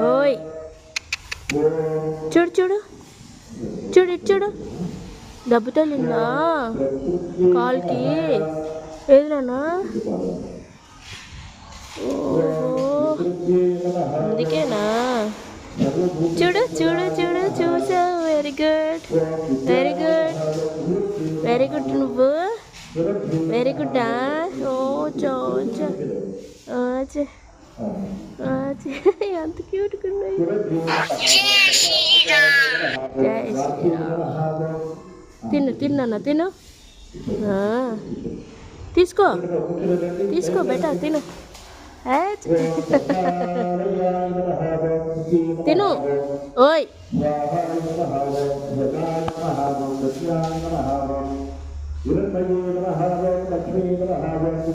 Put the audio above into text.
ఓయ్ చూడు చూడు చూడు ఇటు చూడు దెబ్బ తగిలిందా కాలుకి ఏది నాన్న అందుకేనా చూడు చూడు చూడు చూసావు very good very good very good నువ్వు వెరీ గుడ్డా ఓ చో ఎంత క్యూట్గా ఉన్నాయి జై శ్రీరామ్ తిన్నా తిను తీసుకో తీసుకో బెటా తిను తిను ఓయ్